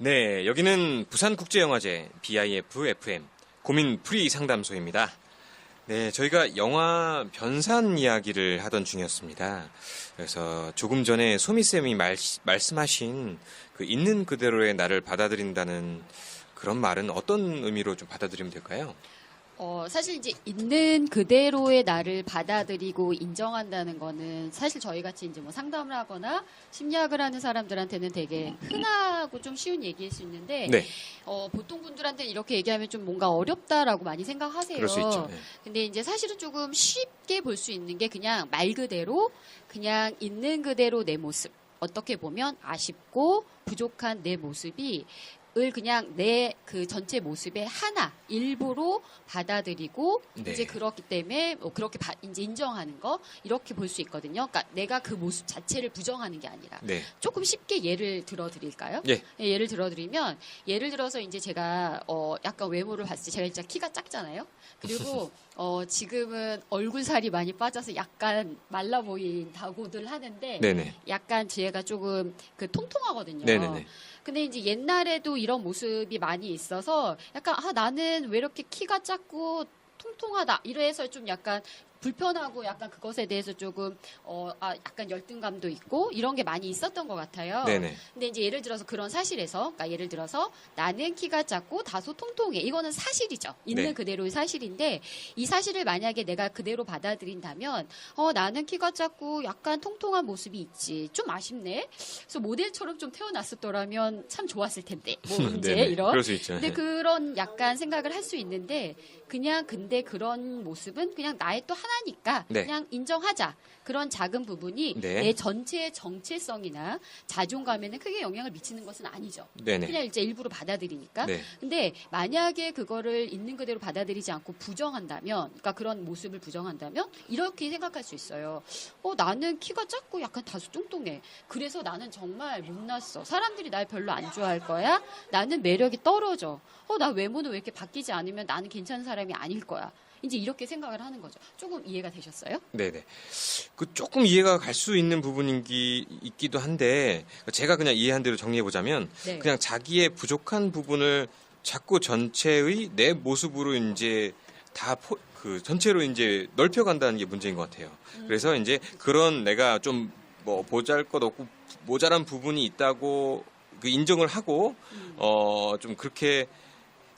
네, 여기는 부산국제영화제 BIF-FM 고민 풀이 상담소입니다. 네, 저희가 영화 변산 이야기를 하던 중이었습니다. 그래서 조금 전에 소미쌤이 말씀하신 그 있는 그대로의 나를 받아들인다는 그런 말은 어떤 의미로 좀 받아들이면 될까요? 사실 이제 있는 그대로의 나를 받아들이고 인정한다는 거는 사실 저희 같이 이제 뭐 상담을 하거나 심리학을 하는 사람들한테는 되게 흔하고 좀 쉬운 얘기일 수 있는데, 네. 보통 분들한테는 이렇게 얘기하면 좀 뭔가 어렵다라고 많이 생각하세요. 그럴 수 있죠. 네. 근데 이제 사실은 조금 쉽게 볼 수 있는 게 그냥 말 그대로 그냥 있는 그대로 내 모습. 어떻게 보면 아쉽고 부족한 내 모습이 을 그냥 내 그 전체 모습의 하나 일부로 받아들이고 네. 이제 그렇기 때문에 뭐 그렇게 이제 인정하는 거 이렇게 볼 수 있거든요. 그러니까 내가 그 모습 자체를 부정하는 게 아니라 네. 조금 쉽게 예를 들어 드릴까요? 예. 네, 예를 들어 드리면 예를 들어서 이제 제가 약간 외모를 봤을 때 제가 진짜 키가 작잖아요. 그리고 지금은 얼굴 살이 많이 빠져서 약간 말라 보인다고들 하는데 네네. 약간 제가 조금 그 통통하거든요. 네네네. 근데 이제 옛날에도 이런 모습이 많이 있어서 약간 나는 왜 이렇게 키가 작고 통통하다 이래서 좀 약간 불편하고 약간 그것에 대해서 조금 약간 열등감도 있고 이런 게 많이 있었던 것 같아요. 네네. 근데 이제 예를 들어서 그런 사실에서 그러니까 예를 들어서 나는 키가 작고 다소 통통해 이거는 사실이죠. 있는 네. 그대로의 사실인데 이 사실을 만약에 내가 그대로 받아들인다면 나는 키가 작고 약간 통통한 모습이 있지 좀 아쉽네. 그래서 모델처럼 좀 태어났었더라면 참 좋았을 텐데 뭐 이제 네네. 이런. 그럴 수 있죠. 근데 네. 그런 약간 생각을 할 수 있는데 근데 그런 모습은 그냥 나의 또 하나니까 네. 그냥 인정하자. 그런 작은 부분이 네. 내 전체의 정체성이나 자존감에는 크게 영향을 미치는 것은 아니죠. 네네. 그냥 이제 일부러 받아들이니까. 네. 근데 만약에 그거를 있는 그대로 받아들이지 않고 부정한다면, 그러니까 그런 모습을 부정한다면 이렇게 생각할 수 있어요. 나는 키가 작고 약간 다소 뚱뚱해. 그래서 나는 정말 못났어. 사람들이 날 별로 안 좋아할 거야. 나는 매력이 떨어져. 나 외모는 왜 이렇게 바뀌지 않으면 나는 괜찮은 사람이 아닐 거야. 이제 이렇게 생각을 하는 거죠. 조금 이해가 되셨어요? 네네. 그 조금 이해가 갈 수 있는 있기도 한데 제가 그냥 이해한 대로 정리해 보자면 네. 그냥 자기의 부족한 부분을 자꾸 전체의 내 모습으로 이제 그 전체로 이제 넓혀간다는 게 문제인 것 같아요. 그래서 이제 그런 내가 좀 뭐 보잘것없고 모자란 부분이 있다고 그 인정을 하고 좀 그렇게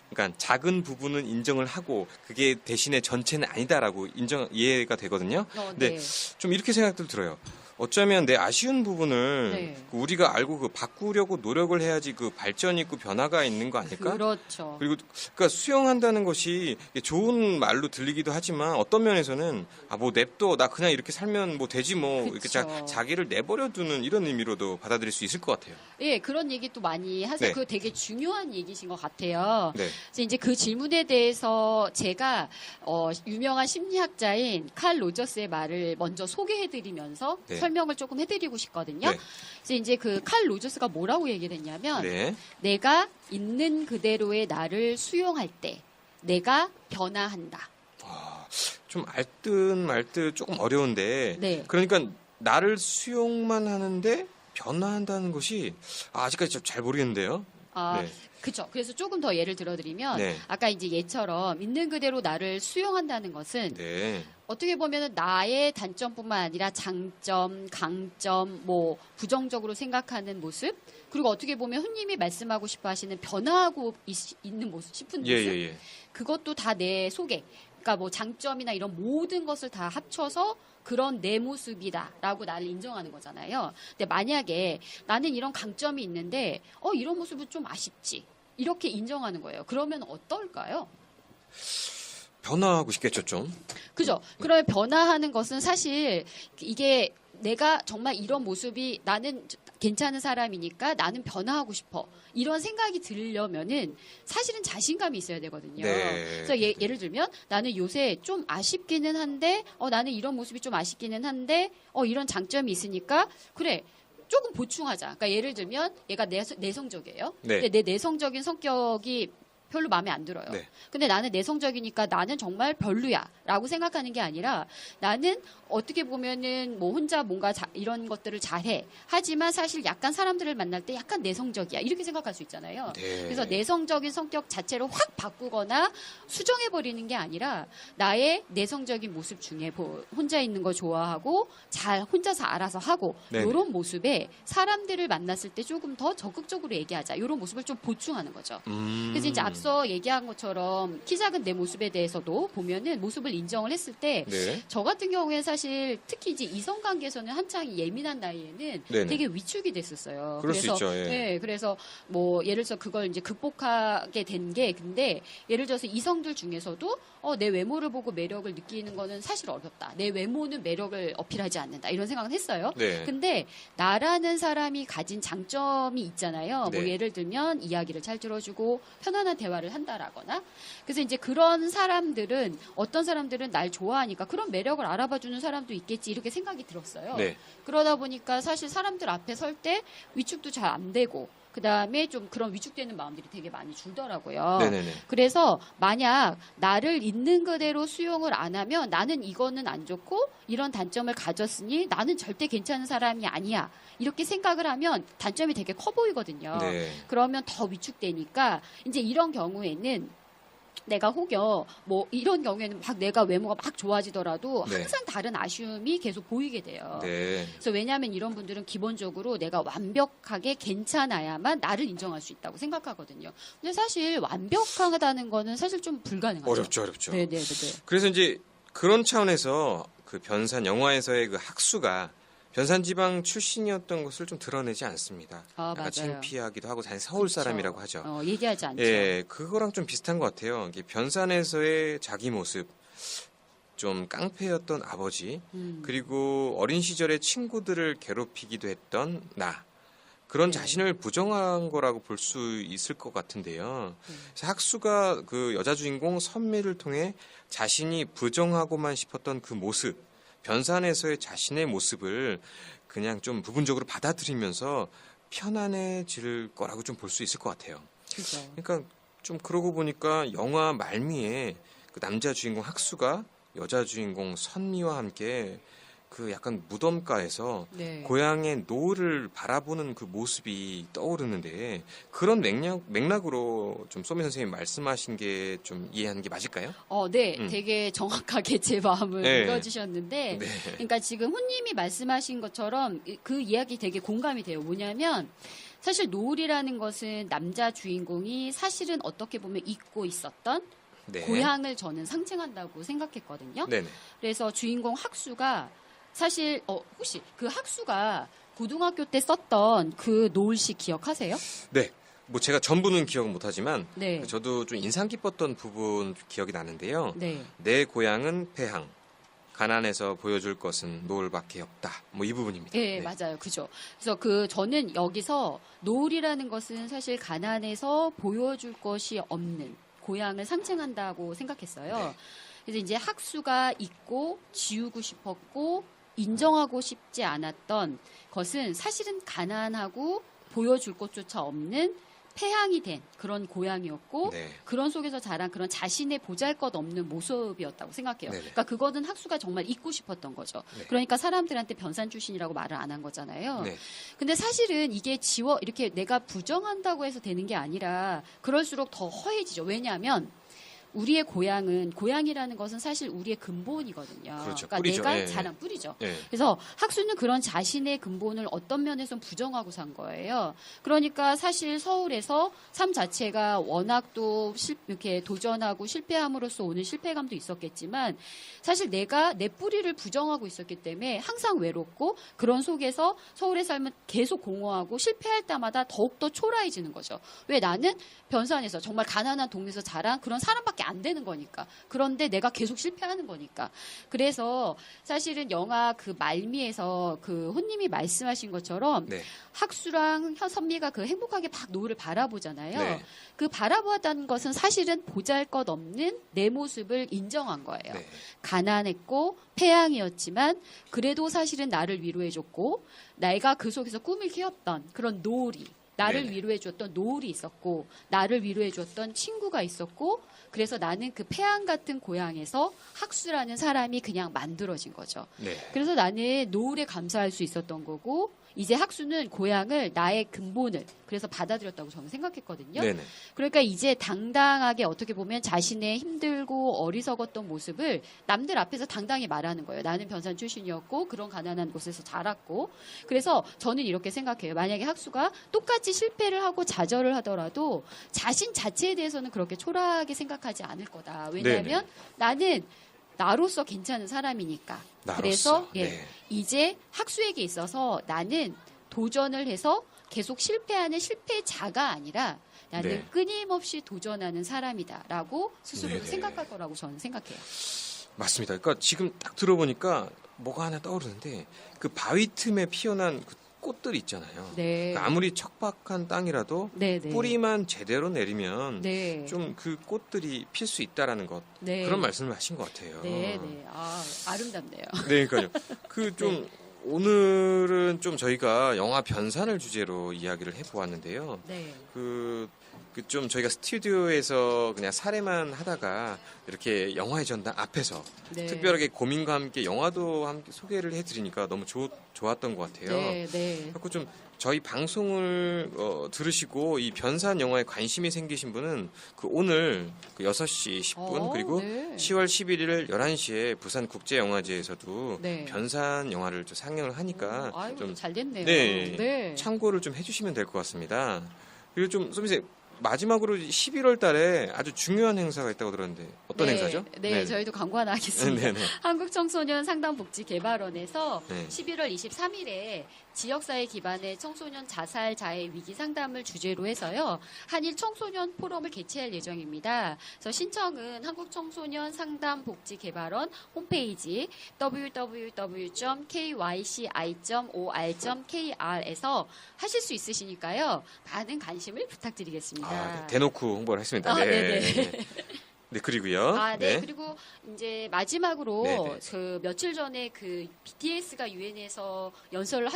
그러니까 작은 부분은 인정을 하고 그게 대신에 전체는 아니다라고 이해가 되거든요. 근데 네. 좀 이렇게 생각도 들어요. 어쩌면 내 아쉬운 부분을 네. 우리가 알고 그 바꾸려고 노력을 해야지 그 발전이 있고 변화가 있는 거 아닐까? 그렇죠. 그리고 그러니까 수용한다는 것이 좋은 말로 들리기도 하지만 어떤 면에서는 뭐 냅둬 나 그냥 이렇게 살면 뭐 되지 뭐 이렇게 그쵸. 자기를 내버려 두는 이런 의미로도 받아들일 수 있을 것 같아요. 예, 그런 얘기 또 많이 하세요. 네. 그거 되게 중요한 얘기신 것 같아요. 네. 그래서 이제 그 질문에 대해서 제가 유명한 심리학자인 칼 로저스의 말을 먼저 소개해드리면서 네. 설명을 조금 해드리고 싶거든요. 네. 그래서 이제 그 칼 로저스가 뭐라고 얘기했냐면 네. 내가 있는 그대로의 나를 수용할 때 내가 변화한다. 좀 알듯 말듯 조금 어려운데 네. 그러니까 나를 수용만 하는데 변화한다는 것이 아직까지 좀 잘 모르겠는데요. 네. 그렇죠. 그래서 조금 더 예를 들어드리면 네. 아까 이제 얘처럼 있는 그대로 나를 수용한다는 것은 네. 어떻게 보면 나의 단점뿐만 아니라 장점, 강점, 뭐 부정적으로 생각하는 모습 그리고 어떻게 보면 흔님이 말씀하고 싶어 하시는 변화하고 있는 모습, 싶은 모습 예. 그것도 다 내 속에 그러니까 뭐 장점이나 이런 모든 것을 다 합쳐서 그런 내 모습이다라고 나를 인정하는 거잖아요. 근데 만약에 나는 이런 강점이 있는데 이런 모습은 좀 아쉽지. 이렇게 인정하는 거예요. 그러면 어떨까요? 변화하고 싶겠죠, 좀. 그죠? 그러면 변화하는 것은 사실 이게 내가 정말 이런 모습이 나는 괜찮은 사람이니까 나는 변화하고 싶어. 이런 생각이 들려면은 사실은 자신감이 있어야 되거든요. 네. 그래서 예를 들면 나는 요새 좀 아쉽기는 한데 나는 이런 모습이 좀 아쉽기는 한데 이런 장점이 있으니까 그래. 조금 보충하자. 그러니까 예를 들면 얘가 내성적이에요. 네. 근데 내 내성적인 성격이 별로 마음에 안 들어요. 네. 근데 나는 내성적이니까 나는 정말 별로야라고 생각하는 게 아니라 나는 어떻게 보면은 뭐 혼자 뭔가 이런 것들을 잘해. 하지만 사실 약간 사람들을 만날 때 약간 내성적이야. 이렇게 생각할 수 있잖아요. 네. 그래서 내성적인 성격 자체를 확 바꾸거나 수정해버리는 게 아니라 나의 내성적인 모습 중에 혼자 있는 거 좋아하고 잘 혼자서 알아서 하고 네네. 이런 모습에 사람들을 만났을 때 조금 더 적극적으로 얘기하자. 이런 모습을 좀 보충하는 거죠. 그래서 이제 앞서 얘기한 것처럼 키 작은 내 모습에 대해서도 보면은 모습을 인정을 했을 때 네. 저 같은 경우에 사실 특히 이제 이성 관계에서는 한창 예민한 나이에는 네네. 되게 위축이 됐었어요. 그럴 수 그래서 있죠. 예. 네, 그래서 뭐 예를 들어서 그걸 이제 극복하게 된 게 근데 예를 들어서 이성들 중에서도 내 외모를 보고 매력을 느끼는 거는 사실 어렵다. 내 외모는 매력을 어필하지 않는다. 이런 생각은 했어요. 네. 근데 나라는 사람이 가진 장점이 있잖아요. 뭐 네. 예를 들면 이야기를 잘 들어주고 편안한 대화를 한다라거나. 그래서 이제 그런 사람들은 어떤 사람들은 날 좋아하니까 그런 매력을 알아봐주는 사람도 있겠지 이렇게 생각이 들었어요. 네. 그러다 보니까 사실 사람들 앞에 설 때 위축도 잘 안 되고 그다음에 좀 그런 위축되는 마음들이 되게 많이 줄더라고요. 네네네. 그래서 만약 나를 있는 그대로 수용을 안 하면 나는 이거는 안 좋고 이런 단점을 가졌으니 나는 절대 괜찮은 사람이 아니야. 이렇게 생각을 하면 단점이 되게 커 보이거든요. 네. 그러면 더 위축되니까 이제 이런 경우에는 내가 혹여 뭐 이런 경우에는 막 내가 외모가 막 좋아지더라도 네. 항상 다른 아쉬움이 계속 보이게 돼요. 네. 그래서 왜냐하면 이런 분들은 기본적으로 내가 완벽하게 괜찮아야만 나를 인정할 수 있다고 생각하거든요. 근데 사실 완벽하다는 거는 사실 좀 불가능하죠. 어렵죠. 네네네. 그래서 이제 그런 차원에서 그 변산 영화에서의 그 학수가 변산 지방 출신이었던 것을 좀 드러내지 않습니다. 아, 약간 맞아요. 창피하기도 하고 사실 서울 그쵸. 사람이라고 하죠. 얘기하지 않죠. 예, 그거랑 좀 비슷한 것 같아요. 이게 변산에서의 자기 모습, 좀 깡패였던 아버지, 그리고 어린 시절에 친구들을 괴롭히기도 했던 나. 그런 네. 자신을 부정한 거라고 볼 수 있을 것 같은데요. 그래서 학수가 그 여자 주인공 선미를 통해 자신이 부정하고만 싶었던 그 모습, 변산에서의 자신의 모습을 그냥 좀 부분적으로 받아들이면서 편안해질 거라고 좀 볼 수 있을 것 같아요. 그죠. 그러니까 좀 그러고 보니까 영화 말미에 그 남자 주인공 학수가 여자 주인공 선미와 함께 그 약간 무덤가에서 네. 고향의 노을을 바라보는 그 모습이 떠오르는데 그런 맥락으로 좀 소미 선생님 말씀하신 게 좀 이해하는 게 맞을까요? 네, 되게 정확하게 제 마음을 네. 읽어주셨는데, 네. 그러니까 지금 훈님이 말씀하신 것처럼 그 이야기 되게 공감이 돼요. 뭐냐면 사실 노을이라는 것은 남자 주인공이 사실은 어떻게 보면 잊고 있었던 네. 고향을 저는 상징한다고 생각했거든요. 네네. 그래서 주인공 학수가 사실 혹시 그 학수가 고등학교 때 썼던 그 노을시 기억하세요? 네. 뭐 제가 전부는 기억은 못하지만 네. 저도 좀 인상 깊었던 부분 기억이 나는데요. 네. 내 고향은 폐항, 가난해서 보여줄 것은 노을밖에 없다. 뭐 이 부분입니다. 네, 맞아요. 그죠. 그래서 저는 여기서 노을이라는 것은 사실 가난해서 보여줄 것이 없는 고향을 상징한다고 생각했어요. 네. 그래서 이제 학수가 잊고 지우고 싶었고 인정하고 싶지 않았던 것은 사실은 가난하고 보여줄 것조차 없는 폐항이 된 그런 고향이었고 네. 그런 속에서 자란 그런 자신의 보잘것없는 모습이었다고 생각해요. 네네. 그러니까 그거는 학수가 정말 잊고 싶었던 거죠. 네. 그러니까 사람들한테 변산 출신이라고 말을 안 한 거잖아요. 네. 근데 사실은 이게 이렇게 내가 부정한다고 해서 되는 게 아니라 그럴수록 더 허해지죠. 왜냐하면 우리의 고향이라는 것은 사실 우리의 근본이거든요. 그렇죠. 그러니까 뿌리죠. 내가 예, 예. 자란 뿌리죠. 네. 그래서 학수는 그런 자신의 근본을 어떤 면에서는 부정하고 산 거예요. 그러니까 사실 서울에서 삶 자체가 워낙 또 이렇게 도전하고 실패함으로써 오는 실패감도 있었겠지만 사실 내가 내 뿌리를 부정하고 있었기 때문에 항상 외롭고 그런 속에서 서울의 삶은 계속 공허하고 실패할 때마다 더욱더 초라해지는 거죠. 왜 나는 변산에서 정말 가난한 동네에서 자란 그런 사람밖에 안 되는 거니까. 그런데 내가 계속 실패하는 거니까. 그래서 사실은 영화 그 말미에서 그 혼님이 말씀하신 것처럼 네. 학수랑 선미가 그 행복하게 막 노을을 바라보잖아요. 네. 그 바라보았다는 것은 사실은 보잘것없는 내 모습을 인정한 거예요. 네. 가난했고 폐양이었지만 그래도 사실은 나를 위로해줬고 내가 그 속에서 꿈을 키웠던 그런 노을이 나를 네네. 위로해줬던 노을이 있었고, 나를 위로해줬던 친구가 있었고, 그래서 나는 그 태양 같은 고향에서 학수라는 사람이 그냥 만들어진 거죠. 네. 그래서 나는 노을에 감사할 수 있었던 거고, 이제 학수는 고향을 나의 근본을 그래서 받아들였다고 저는 생각했거든요. 네네. 그러니까 이제 당당하게 어떻게 보면 자신의 힘들고 어리석었던 모습을 남들 앞에서 당당히 말하는 거예요. 나는 변산 출신이었고 그런 가난한 곳에서 자랐고. 그래서 저는 이렇게 생각해요. 만약에 학수가 똑같이 실패를 하고 좌절을 하더라도 자신 자체에 대해서는 그렇게 초라하게 생각하지 않을 거다. 왜냐하면 나는 나로서 괜찮은 사람이니까. 나로서. 그래서 네. 이제 학수에게 있어서 나는 도전을 해서 계속 실패하는 실패자가 아니라 나는 네. 끊임없이 도전하는 사람이다라고 스스로도 네네. 생각할 거라고 저는 생각해요. 맞습니다. 그러니까 지금 딱 들어보니까 뭐가 하나 떠오르는데 그 바위 틈에 피어난 그 꽃들 있잖아요. 네. 그러니까 아무리 척박한 땅이라도 네, 네. 뿌리만 제대로 내리면 네. 좀 그 꽃들이 필 수 있다라는 것 네. 그런 말씀을 하신 것 같아요. 네, 네. 아, 아름답네요. 네, 그러니까요. 그 좀 오늘은 좀 저희가 영화 변산을 주제로 이야기를 해보았는데요. 네. 그 좀 저희가 스튜디오에서 그냥 사례만 하다가 이렇게 영화의 전당 앞에서 네. 특별하게 고민과 함께 영화도 함께 소개를 해드리니까 너무 좋았던 것 같아요. 네, 네. 그래서 좀 저희 방송을 들으시고 이 변산 영화에 관심이 생기신 분은 그 오늘 그 6시 10분 그리고 네. 10월 11일 11시에 부산 국제영화제에서도 네. 변산 영화를 좀 상영을 하니까 아유, 좀 잘 됐네요. 네. 네. 참고를 좀 해주시면 될 것 같습니다. 그리고 좀 소미쌤 마지막으로 11월 달에 아주 중요한 행사가 있다고 들었는데 어떤 네, 행사죠? 네, 저희도 광고 하나 하겠습니다. 네네. 한국청소년 상담복지개발원에서 네. 11월 23일에 지역사회 기반의 청소년 자살 자해 위기 상담을 주제로 해서요. 한일 청소년 포럼을 개최할 예정입니다. 그래서 신청은 한국청소년 상담복지개발원 홈페이지 www.kyci.or.kr에서 하실 수 있으시니까요. 많은 관심을 부탁드리겠습니다. 아, 네. 대놓고 홍보를 했습니다. 아, 네. 네네. 네. 네, 그리고요. 아, 네. 그리고 이제 마지막으로 네네. 그 며칠 전에 그 BTS가 유엔에서 연설을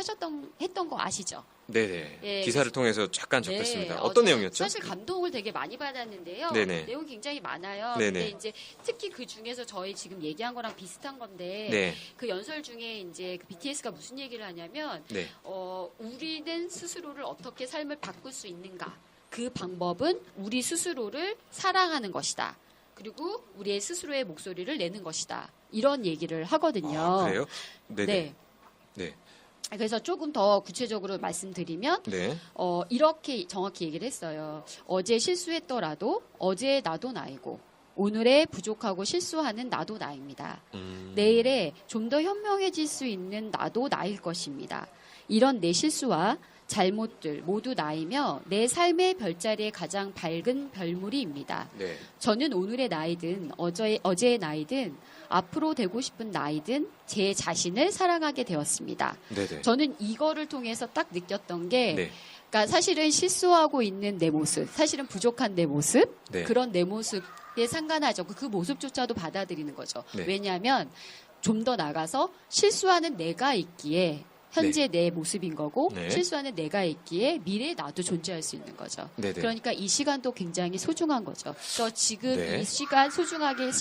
했던 거 아시죠? 네네. 예, 기사를 통해서 잠깐 네. 접했습니다. 어떤 저는 내용이었죠? 사실 감동을 되게 많이 받았는데요. 네네. 내용이 굉장히 많아요. 네네. 근데 이제 특히 그 중에서 저희 지금 얘기한 거랑 비슷한 건데 네. 그 연설 중에 이제 그 BTS가 무슨 얘기를 하냐면 네. 우리는 스스로를 어떻게 삶을 바꿀 수 있는가? 그 방법은 우리 스스로를 사랑하는 것이다. 그리고 우리의 스스로의 목소리를 내는 것이다. 이런 얘기를 하거든요. 아, 그래요? 네네. 네. 네. 그래서 조금 더 구체적으로 말씀드리면 네. 이렇게 정확히 얘기를 했어요. 어제 실수했더라도 어제의 나도 나이고 오늘의 부족하고 실수하는 나도 나입니다. 내일에 좀 더 현명해질 수 있는 나도 나일 것입니다. 이런 내 실수와 잘못들 모두 나이며 내 삶의 별자리에 가장 밝은 별무리입니다. 네. 저는 오늘의 나이든 어제의 나이든 앞으로 되고 싶은 나이든 제 자신을 사랑하게 되었습니다. 네네. 저는 이거를 통해서 딱 느꼈던 게 네. 그러니까 사실은 실수하고 있는 내 모습, 사실은 부족한 내 모습, 네. 그런 내 모습에 상관하죠. 그 모습조차도 받아들이는 거죠. 네. 왜냐하면 좀 더 나가서 실수하는 내가 있기에 현재 내 모습인 거고 네. 실수하는 내가 있기에 미래에 나도 존재할 수 있는 거죠. 네네. 그러니까 이 시간도 굉장히 소중한 거죠. 그래서 지금 네. 이 시간 소중하게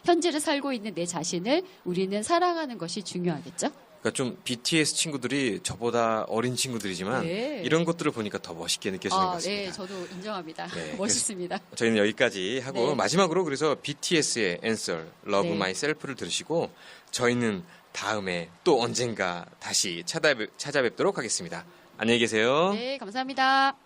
현재를 살고 있는 내 자신을 우리는 사랑하는 것이 중요하겠죠. 그러니까 좀 BTS 친구들이 저보다 어린 친구들이지만 네. 이런 것들을 보니까 더 멋있게 느껴지는 것 같습니다. 네, 저도 인정합니다. 네, 멋있습니다. 저희는 여기까지 하고 네. 마지막으로 그래서 BTS의 Answer, Love 네. Myself를 들으시고 저희는 다음에 또 언젠가 다시 찾아뵙도록 하겠습니다. 안녕히 계세요. 네, 감사합니다.